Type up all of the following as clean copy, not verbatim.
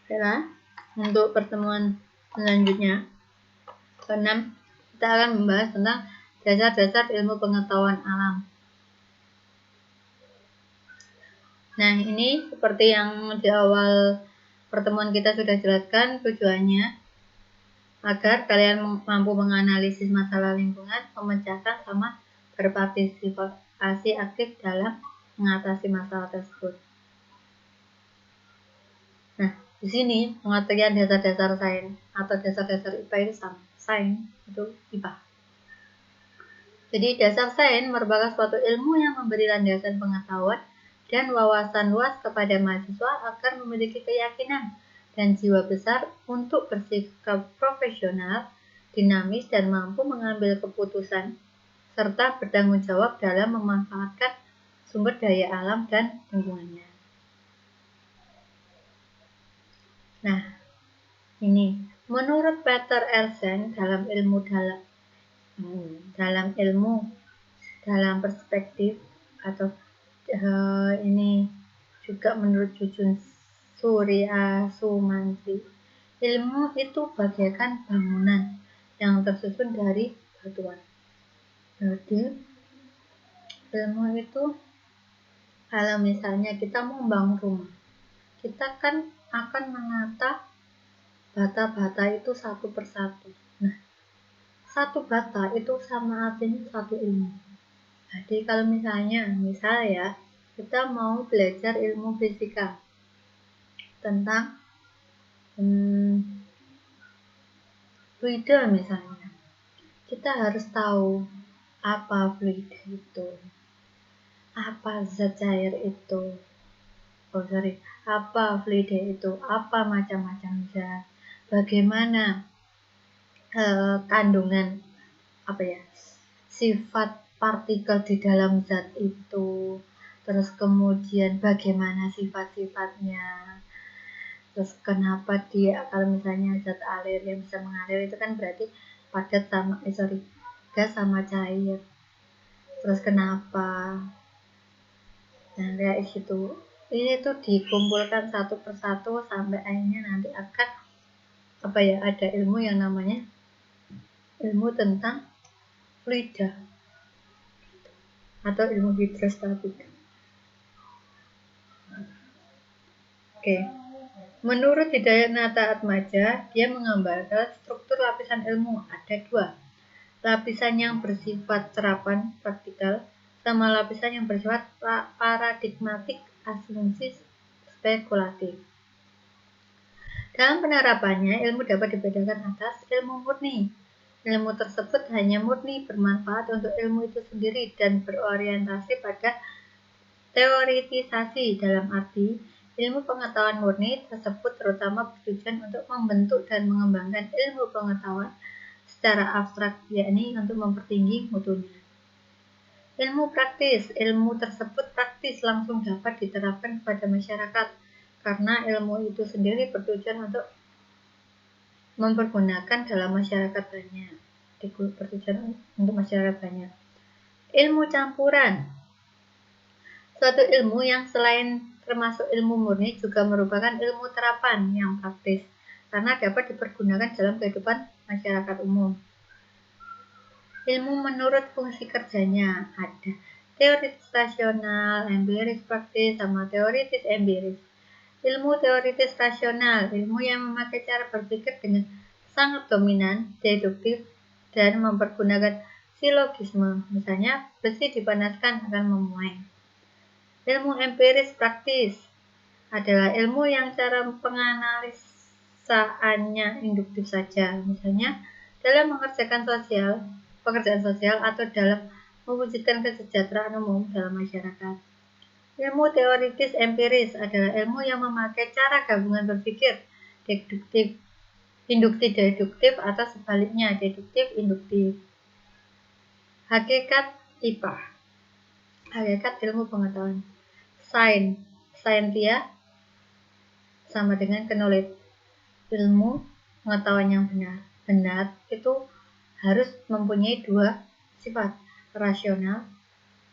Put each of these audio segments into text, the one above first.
Baiklah, untuk pertemuan selanjutnya, ke-6, kita akan membahas tentang dasar-dasar ilmu pengetahuan alam. Nah, ini seperti yang di awal pertemuan kita sudah jelaskan, tujuannya agar kalian mampu menganalisis masalah lingkungan, memecahkan sama berpartisipasi aktif dalam mengatasi masalah tersebut. Nah, di sini pengertian dasar-dasar sains atau dasar-dasar IPA itu sama. Sains itu IPA. Jadi dasar sains merupakan suatu ilmu yang memberi landasan pengetahuan dan wawasan luas kepada mahasiswa agar memiliki keyakinan dan jiwa besar untuk bersikap profesional, dinamis, dan mampu mengambil keputusan serta bertanggung jawab dalam memanfaatkan sumber daya alam dan lingkungannya. Nah, ini menurut Peter Erskine dalam perspektif atau ini juga menurut Jujun Surya Sumantri, ilmu itu bagaikan bangunan yang tersusun dari batuan. Jadi ilmu itu kalau misalnya kita mau bangun rumah, kita kan akan menata bata-bata itu satu persatu. Nah, satu bata itu sama artinya satu ilmu. Jadi kalau misalnya ya, kita mau belajar ilmu fisika tentang fluida misalnya, kita harus tahu apa fluida itu, apa zat cair itu, apa fluida itu, apa macam-macam zat, bagaimana kandungan sifat partikel di dalam zat itu, terus kemudian bagaimana sifat-sifatnya, terus kenapa dia kalau misalnya zat alir yang bisa mengalir itu kan berarti padat sama gas sama cair, terus kenapa, nah kayak gitu. Ini tuh dikumpulkan satu persatu sampai akhirnya nanti akan ada ilmu yang namanya ilmu tentang fluida atau ilmu hidrostatika. Oke. Menurut Hidayatnata Atmaja, dia menggambarkan struktur lapisan ilmu ada 2. Lapisan yang bersifat serapan praktikal sama lapisan yang bersifat paradigmatik asumsi spekulatif. Dalam penerapannya, ilmu dapat dibedakan atas ilmu murni. Ilmu tersebut hanya murni bermanfaat untuk ilmu itu sendiri dan berorientasi pada teoritisasi, dalam arti ilmu pengetahuan murni tersebut terutama bertujuan untuk membentuk dan mengembangkan ilmu pengetahuan secara abstrak, yakni untuk mempertinggi mutunya. Ilmu praktis, ilmu tersebut praktis langsung dapat diterapkan kepada masyarakat karena ilmu itu sendiri bertujuan untuk mempergunakan dalam masyarakat banyak. Bertujuan untuk masyarakat banyak. Ilmu campuran, suatu ilmu yang selain termasuk ilmu murni juga merupakan ilmu terapan yang praktis karena dapat dipergunakan dalam kehidupan masyarakat umum. Ilmu menurut fungsi kerjanya ada teoritis rasional, empiris praktis, sama teoritis empiris. Ilmu teoritis rasional, ilmu yang memakai cara berpikir dengan sangat dominan, deduktif, dan mempergunakan silogisme. Misalnya, besi dipanaskan akan memuai. Ilmu empiris praktis adalah ilmu yang cara penganalisaannya induktif saja, misalnya dalam mengerjakan pekerjaan sosial atau dalam mewujudkan kesejahteraan umum dalam masyarakat. Ilmu teoritis empiris adalah ilmu yang memakai cara gabungan berpikir deduktif, induktif deduktif atau sebaliknya deduktif induktif. Hakikat IPA, hakikat ilmu pengetahuan. Scientia sama dengan knowledge, ilmu pengetahuan yang benar. Benar itu harus mempunyai 2 sifat, rasional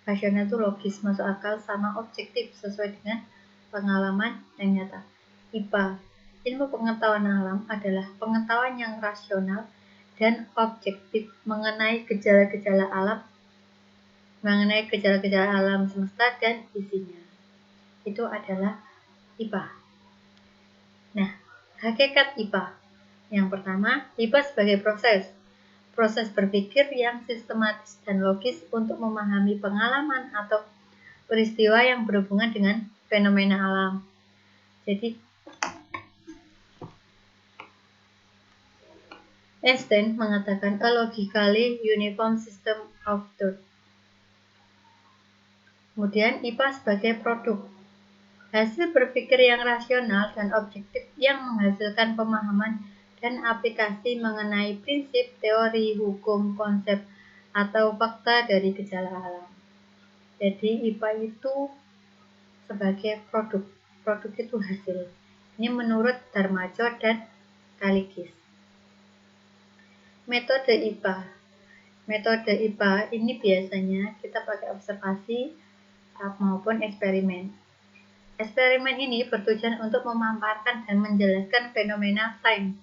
itu logis, masuk akal, sama objektif sesuai dengan pengalaman yang nyata. IPA ilmu pengetahuan alam adalah pengetahuan yang rasional dan objektif mengenai gejala-gejala alam semesta dan isinya. Itu adalah IPA. Nah, hakikat IPA. Yang pertama, IPA sebagai proses berpikir yang sistematis dan logis untuk memahami pengalaman atau peristiwa yang berhubungan dengan fenomena alam. Jadi, Einstein mengatakan a logically uniform system of thought. Kemudian IPA sebagai produk, hasil berpikir yang rasional dan objektif yang menghasilkan pemahaman dan aplikasi mengenai prinsip, teori, hukum, konsep, atau fakta dari gejala alam. Jadi IPA itu sebagai produk itu hasil. Ini menurut Darmajo dan Kaligis. Metode IPA ini biasanya kita pakai observasi maupun eksperimen. Eksperimen ini bertujuan untuk memaparkan dan menjelaskan fenomena sains.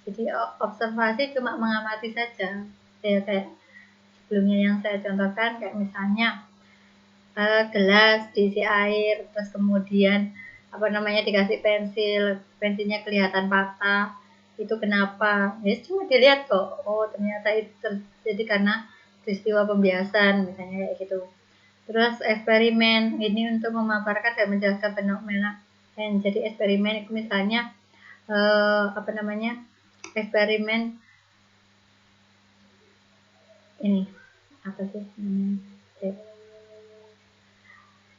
Jadi observasi cuma mengamati saja. Ya, kayak sebelumnya yang saya contohkan, kayak misalnya gelas diisi air, terus kemudian dikasih pensilnya kelihatan patah. Itu kenapa? Ya cuma dilihat kok. Oh, ternyata itu terjadi karena peristiwa pembiasan, misalnya kayak gitu. Terus eksperimen ini untuk memaparkan dan menjelaskan fenomena. Dan jadi eksperimen itu misalnya eksperimen ini apa sih?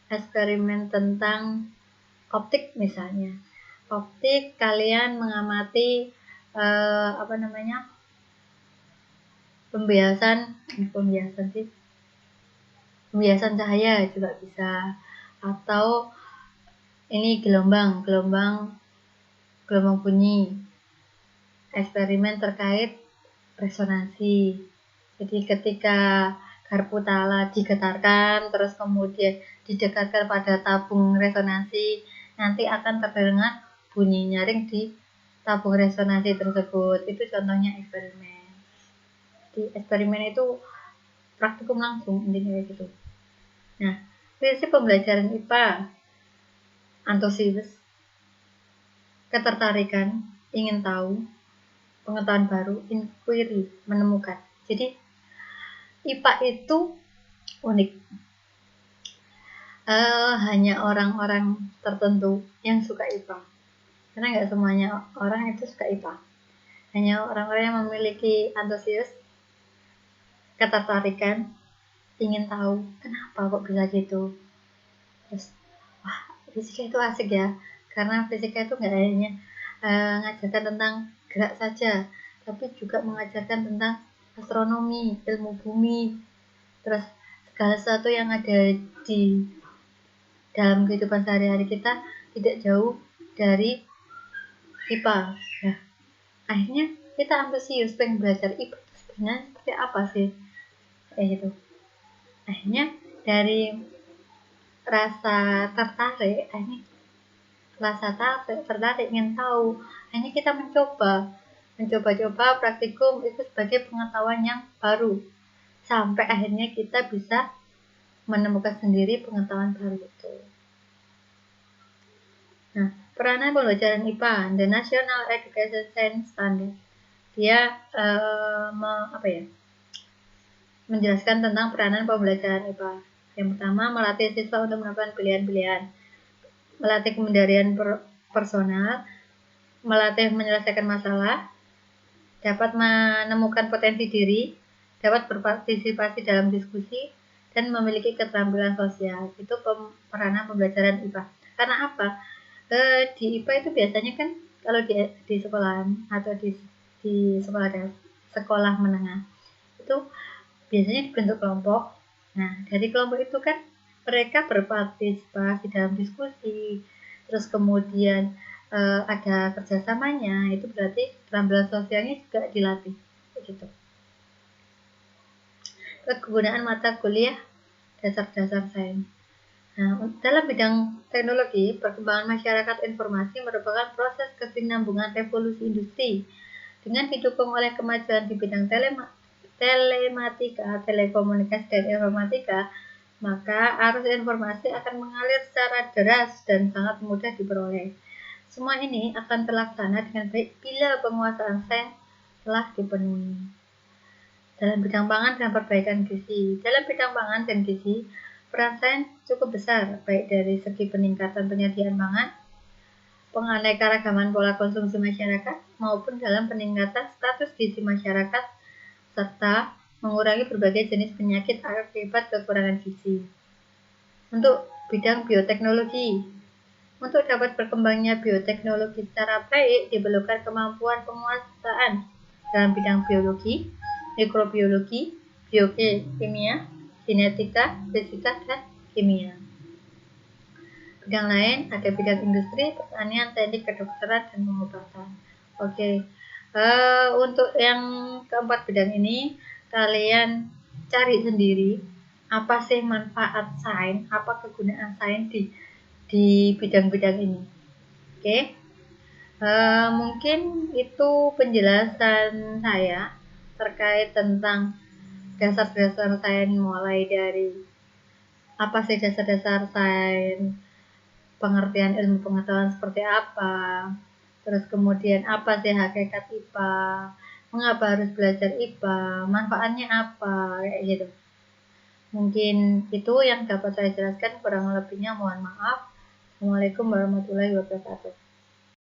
Eksperimen tentang optik misalnya. Optik, kalian mengamati pembiasan cahaya juga bisa, atau ini gelombang bunyi, eksperimen terkait resonansi. Jadi ketika garpu tala digetarkan terus kemudian didekatkan pada tabung resonansi, nanti akan terdengar bunyi nyaring di tabung resonansi tersebut. Itu contohnya eksperimen. Jadi eksperimen itu praktikum langsung, intinya gitu. Nah, prinsip pembelajaran IPA: antusias, ketertarikan, ingin tahu, pengetahuan baru, inquiry, menemukan. Jadi IPA itu unik. Hanya orang-orang tertentu yang suka IPA. Karena nggak semuanya orang itu suka IPA. Hanya orang-orang yang memiliki antusias, ketertarikan, ingin tahu kenapa kok bisa gitu. Terus, wah, fisika itu asik ya. Karena fisika itu nggak hanya mengajarkan tentang gerak saja, tapi juga mengajarkan tentang astronomi, ilmu bumi, terus segala sesuatu yang ada di dalam kehidupan sehari-hari kita tidak jauh dari IPA. Nah, akhirnya kita antusias pengen belajar IPA sebenarnya seperti apa sih, kayak gitu. Akhirnya dari rasa tertarik ingin tahu, akhirnya kita mencoba praktikum itu sebagai pengetahuan yang baru, sampai akhirnya kita bisa menemukan sendiri pengetahuan baru itu. Nah, peranan pembelajaran IPA, the National Education Science Standard, dia menjelaskan tentang peranan pembelajaran IPA. Yang pertama, melatih siswa untuk melakukan pilihan-pilihan, melatih kemandirian personal, melatih menyelesaikan masalah, dapat menemukan potensi diri, dapat berpartisipasi dalam diskusi, dan memiliki keterampilan sosial. Itu peranan pembelajaran IPA. Karena apa? Di IPA itu biasanya kan kalau di sekolahan atau di sekolah menengah itu biasanya dibentuk kelompok. Nah, dari kelompok itu kan mereka berpartisipasi dalam diskusi, terus kemudian ada kerjasamanya, itu berarti keterampilan sosialnya juga dilatih, begitu. Kegunaan mata kuliah dasar-dasar sains. Nah, dalam bidang teknologi, perkembangan masyarakat informasi merupakan proses kesinambungan revolusi industri dengan didukung oleh kemajuan di bidang telematika, telekomunikasi, dan informatika, maka arus informasi akan mengalir secara deras dan sangat mudah diperoleh. Semua ini akan terlaksana dengan baik bila penguasaan sains telah dipenuhi. Dalam bidang pangan dan perbaikan gizi. Dalam bidang pangan dan gizi, peran sains cukup besar, baik dari segi peningkatan penyediaan pangan, penganekaragaman pola konsumsi masyarakat, maupun dalam peningkatan status gizi masyarakat, serta mengurangi berbagai jenis penyakit akibat kekurangan gizi. Untuk bidang bioteknologi, untuk dapat berkembangnya bioteknologi secara baik, diperlukan kemampuan penguasaan dalam bidang biologi, mikrobiologi, biokimia, genetika, fisika, dan kimia. Bidang lain ada bidang industri, pertanian, teknik, kedokteran, dan pengobatan. Oke, untuk yang keempat bidang ini, kalian cari sendiri apa sih manfaat sains, apa kegunaan sains di bidang-bidang ini. Oke, mungkin itu penjelasan saya terkait tentang dasar-dasar sains, mulai dari apa sih dasar-dasar sains, pengertian ilmu pengetahuan seperti apa, terus kemudian apa sih hakikat IPA, mengapa harus belajar IPA, manfaatnya apa, kayak gitu. Mungkin itu yang dapat saya jelaskan, kurang lebihnya mohon maaf. Assalamualaikum warahmatullahi wabarakatuh.